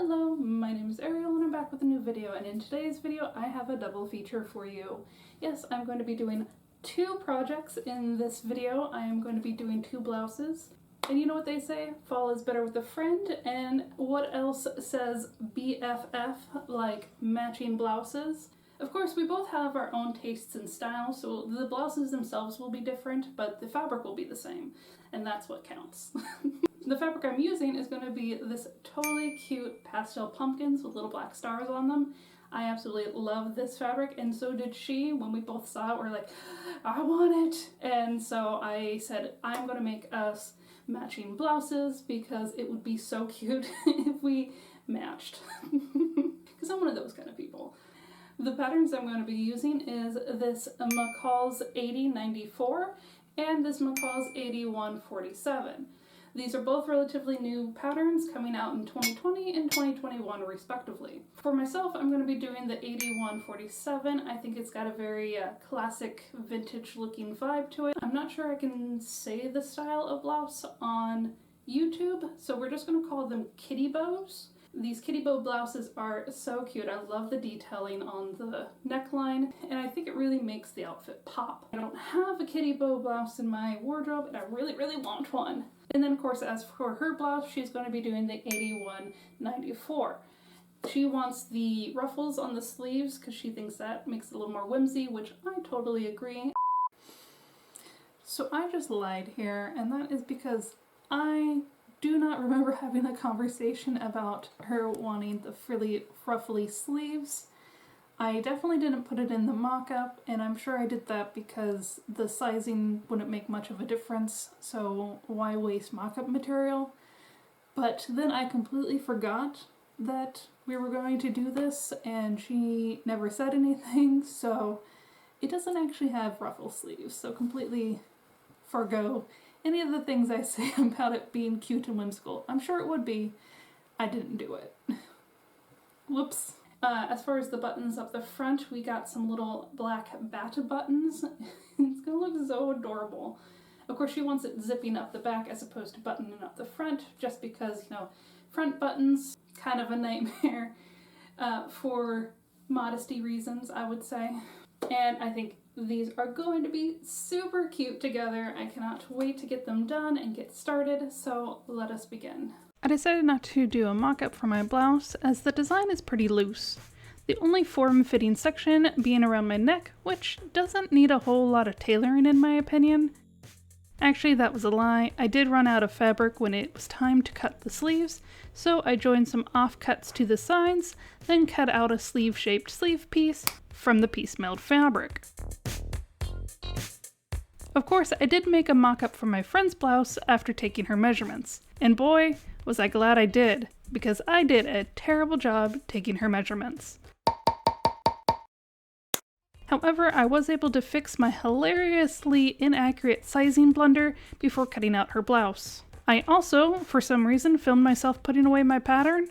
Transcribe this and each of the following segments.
Hello, my name is Ariel and I'm back with a new video, and in today's video I have a double feature for you. Yes, I'm going to be doing two projects in this video. I am going to be doing two blouses. And you know what they say? Fall is better with a friend, and what else says BFF like matching blouses? Of course, we both have our own tastes and styles, so the blouses themselves will be different, but the fabric will be the same, and that's what counts. The fabric I'm using is going to be this totally cute pastel pumpkins with little black stars on them. I absolutely love this fabric, and so did she. When we both saw it, we're like, I want it! And so I said, I'm going to make us matching blouses because it would be so cute if we matched. Because I'm one of those kind of people. The patterns I'm going to be using is this McCall's 8094 and this McCall's 8147. These are both relatively new patterns coming out in 2020 and 2021 respectively. For myself, I'm going to be doing the 8147. I think it's got a very classic vintage looking vibe to it. I'm not sure I can say the style of blouse on YouTube, so we're just going to call them kitty bows. These kitty bow blouses are so cute. I love the detailing on the neckline, and I think it really makes the outfit pop. I don't have a kitty bow blouse in my wardrobe, and I really, really want one. And then, of course, as for her blouse, she's going to be doing the 8194. She wants the ruffles on the sleeves because she thinks that makes it a little more whimsy, which I totally agree. So I just lied here, and that is because I do not remember having a conversation about her wanting the frilly, ruffly sleeves. I definitely didn't put it in the mock-up, and I'm sure I did that because the sizing wouldn't make much of a difference, so why waste mock-up material? But then I completely forgot that we were going to do this, and she never said anything, so it doesn't actually have ruffle sleeves, so completely forgo any of the things I say about it being cute and whimsical. I'm sure it would be. I didn't do it. Whoops. As far as the buttons up the front, we got some little black bat buttons. It's gonna look so adorable. Of course, she wants it zipping up the back as opposed to buttoning up the front, just because, you know, front buttons, kind of a nightmare for modesty reasons, I would say. And I think these are going to be super cute together. I cannot wait to get them done and get started, so let us begin. I decided not to do a mock-up for my blouse as the design is pretty loose. The only form-fitting section being around my neck, which doesn't need a whole lot of tailoring in my opinion. Actually, that was a lie. I did run out of fabric when it was time to cut the sleeves, so I joined some offcuts to the sides, then cut out a sleeve-shaped sleeve piece from the piece-mailed fabric. Of course, I did make a mock-up for my friend's blouse after taking her measurements, and boy, was I glad I did, because I did a terrible job taking her measurements. However, I was able to fix my hilariously inaccurate sizing blunder before cutting out her blouse. I also, for some reason, filmed myself putting away my pattern.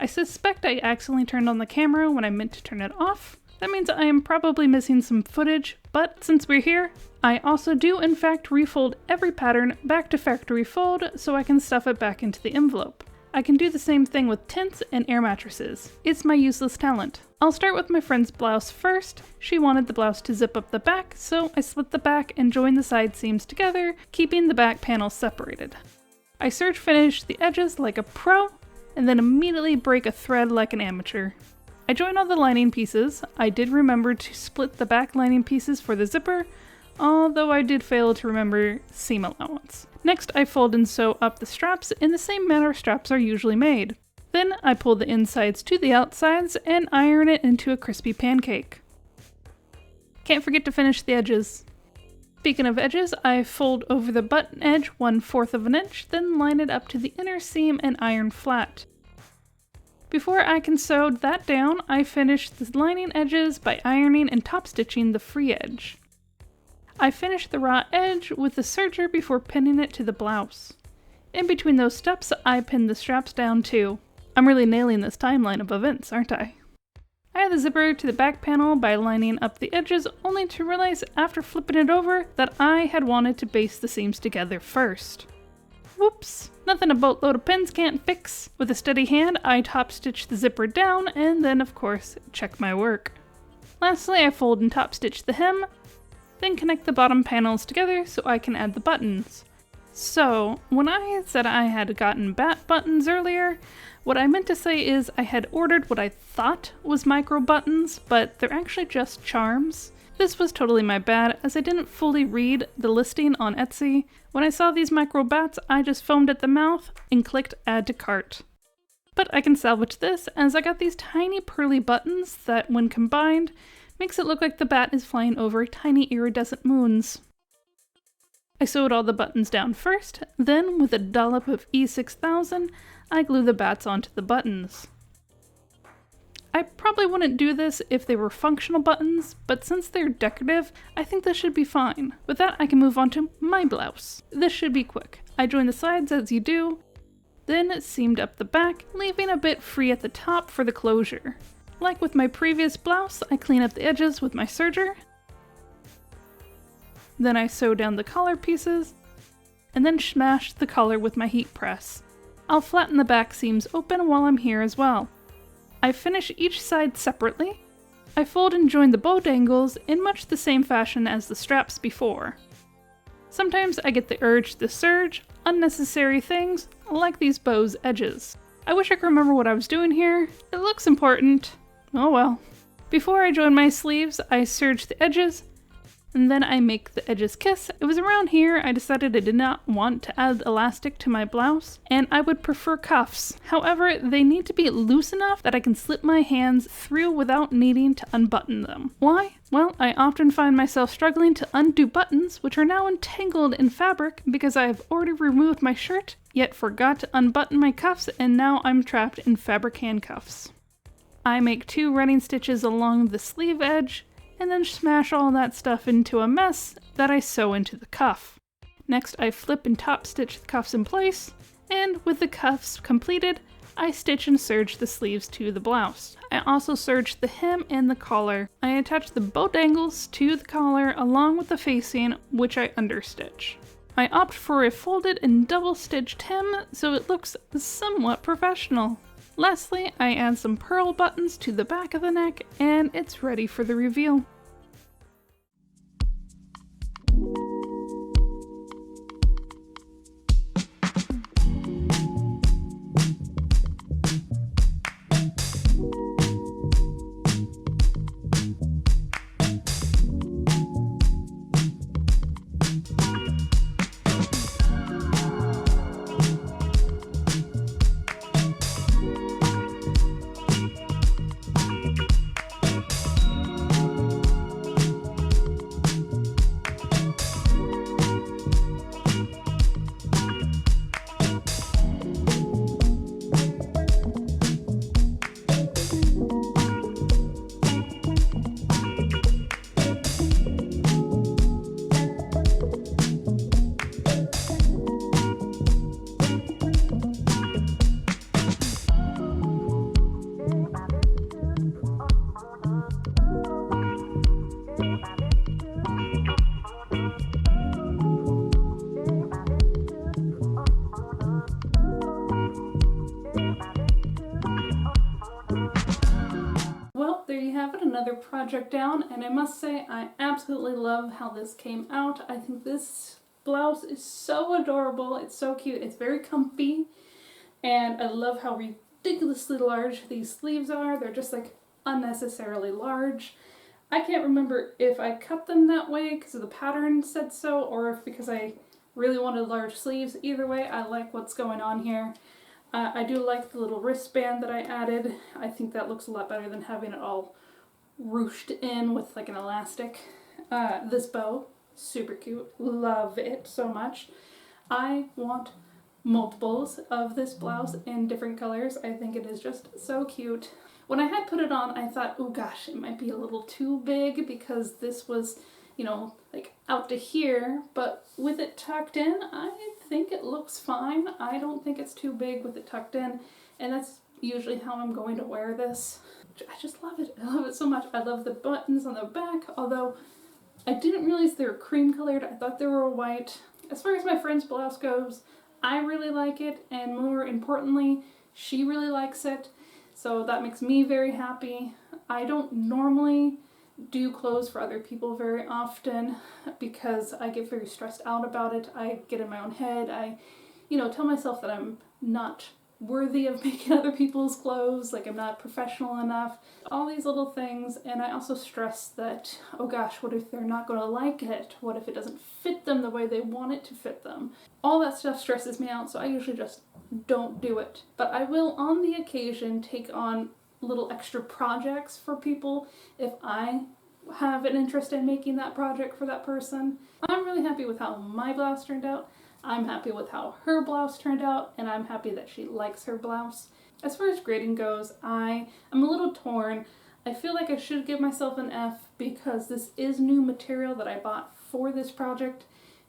I suspect I accidentally turned on the camera when I meant to turn it off. That means I am probably missing some footage, but since we're here, I also do in fact refold every pattern back to factory fold so I can stuff it back into the envelope. I can do the same thing with tents and air mattresses. It's my useless talent. I'll start with my friend's blouse first. She wanted the blouse to zip up the back, so I split the back and joined the side seams together, keeping the back panels separated. I serge finish the edges like a pro, and then immediately break a thread like an amateur. I joined all the lining pieces. I did remember to split the back lining pieces for the zipper, although I did fail to remember seam allowance. Next, I fold and sew up the straps in the same manner straps are usually made. Then I pull the insides to the outsides and iron it into a crispy pancake. Can't forget to finish the edges. Speaking of edges, I fold over the button edge 1/4 of an inch, then line it up to the inner seam and iron flat. Before I can sew that down, I finish the lining edges by ironing and top stitching the free edge. I finish the raw edge with the serger before pinning it to the blouse. In between those steps, I pin the straps down too. I'm really nailing this timeline of events, aren't I? I add the zipper to the back panel by lining up the edges, only to realize after flipping it over that I had wanted to baste the seams together first. Whoops! Nothing a boatload of pins can't fix. With a steady hand, I top stitch the zipper down and then, of course, check my work. Lastly, I fold and top stitch the hem, then connect the bottom panels together so I can add the buttons. So, when I said I had gotten bat buttons earlier, what I meant to say is I had ordered what I thought was micro buttons, but they're actually just charms. This was totally my bad, as I didn't fully read the listing on Etsy. When I saw these micro bats, I just foamed at the mouth and clicked add to cart. But I can salvage this, as I got these tiny pearly buttons that, when combined, makes it look like the bat is flying over tiny iridescent moons. I sewed all the buttons down first, then with a dollop of E6000, I glue the bats onto the buttons. I probably wouldn't do this if they were functional buttons, but since they're decorative, I think this should be fine. With that, I can move on to my blouse. This should be quick. I join the sides as you do, then seamed up the back, leaving a bit free at the top for the closure. Like with my previous blouse, I clean up the edges with my serger. Then I sew down the collar pieces, and then smash the collar with my heat press. I'll flatten the back seams open while I'm here as well. I finish each side separately. I fold and join the bow dangles in much the same fashion as the straps before. Sometimes I get the urge to serge unnecessary things like these bow's edges. I wish I could remember what I was doing here. It looks important. Oh well. Before I join my sleeves, I serge the edges, and then I make the edges kiss. It was around here I decided I did not want to add elastic to my blouse, and I would prefer cuffs. However, they need to be loose enough that I can slip my hands through without needing to unbutton them. Why? Well, I often find myself struggling to undo buttons, which are now entangled in fabric because I have already removed my shirt, yet forgot to unbutton my cuffs, and now I'm trapped in fabric handcuffs. I make 2 running stitches along the sleeve edge, and then smash all that stuff into a mess that I sew into the cuff. Next, I flip and top stitch the cuffs in place, and with the cuffs completed, I stitch and serge the sleeves to the blouse. I also serge the hem and the collar. I attach the bow dangles to the collar along with the facing, which I understitch. I opt for a folded and double-stitched hem so it looks somewhat professional. Lastly, I add some pearl buttons to the back of the neck, and it's ready for the reveal. Another project down, and I must say I absolutely love how this came out. I think this blouse is so adorable. It's so cute. It's very comfy, and I love how ridiculously large these sleeves are. They're just like unnecessarily large. I can't remember if I cut them that way because the pattern said so, or if because I really wanted large sleeves. Either way, I like what's going on here. I do like the little wristband that I added. I think that looks a lot better than having it all ruched in with like an elastic. This bow, super cute. Love it so much. I want multiples of this blouse in different colors. I think it is just so cute. When I had put it on, I thought, oh gosh, it might be a little too big because this was, you know, like out to here, but with it tucked in, I think it looks fine. I don't think it's too big with it tucked in, and that's usually how I'm going to wear this. I just love it. I love it so much. I love the buttons on the back, although I didn't realize they were cream colored. I thought they were white. As far as my friend's blouse goes, I really like it, and more importantly, she really likes it. So that makes me very happy. I don't normally do clothes for other people very often because I get very stressed out about it. I get in my own head. I, tell myself that I'm not worthy of making other people's clothes, like I'm not professional enough, all these little things. And I also stress that, oh gosh, what if they're not going to like it? What if it doesn't fit them the way they want it to fit them? All that stuff stresses me out, so I usually just don't do it. But I will on the occasion take on little extra projects for people if I have an interest in making that project for that person. I'm really happy with how my blouse turned out. I'm happy with how her blouse turned out, and I'm happy that she likes her blouse. As far as grading goes, I am a little torn. I feel like I should give myself an F because this is new material that I bought for this project,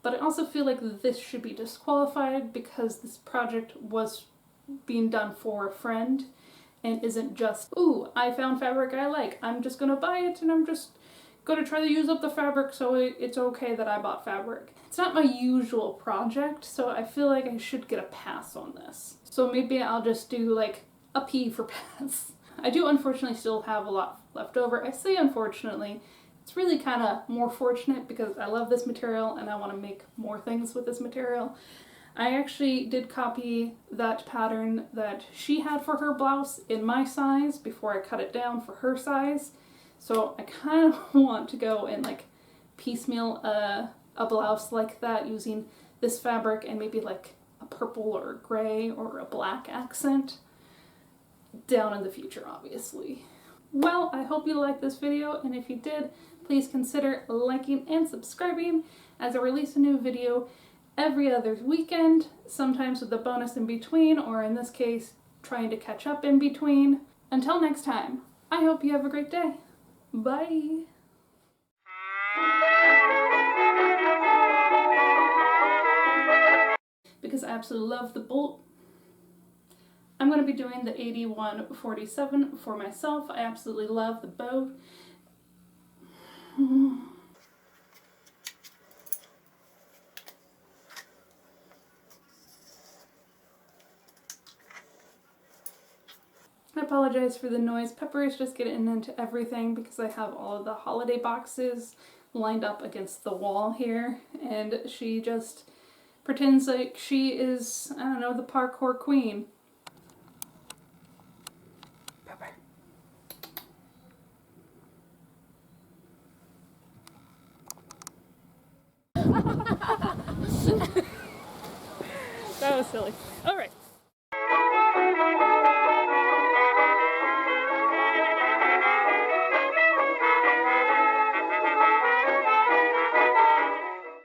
but I also feel like this should be disqualified because this project was being done for a friend and isn't just, ooh, I found fabric I like, I'm just gonna buy it and I'm just gonna try to use up the fabric so it's okay that I bought fabric. It's not my usual project, so I feel like I should get a pass on this. So maybe I'll just do like a P for pass. I do unfortunately still have a lot left over. I say unfortunately, it's really kind of more fortunate because I love this material and I want to make more things with this material. I actually did copy that pattern that she had for her blouse in my size before I cut it down for her size. So I kind of want to go and like piecemeal a blouse like that using this fabric and maybe like a purple or gray or a black accent down in the future, obviously. Well, I hope you liked this video, and if you did, please consider liking and subscribing as I release a new video every other weekend, sometimes with a bonus in between, or in this case, trying to catch up in between. Until next time, I hope you have a great day. Bye! Because I absolutely love the bolt, I'm going to be doing the 8147 for myself. I absolutely love the bow. I apologize for the noise. Pepper is just getting into everything because I have all of the holiday boxes lined up against the wall here, and she just pretends like she is, I don't know, the parkour queen. Pepper. That was silly. All right.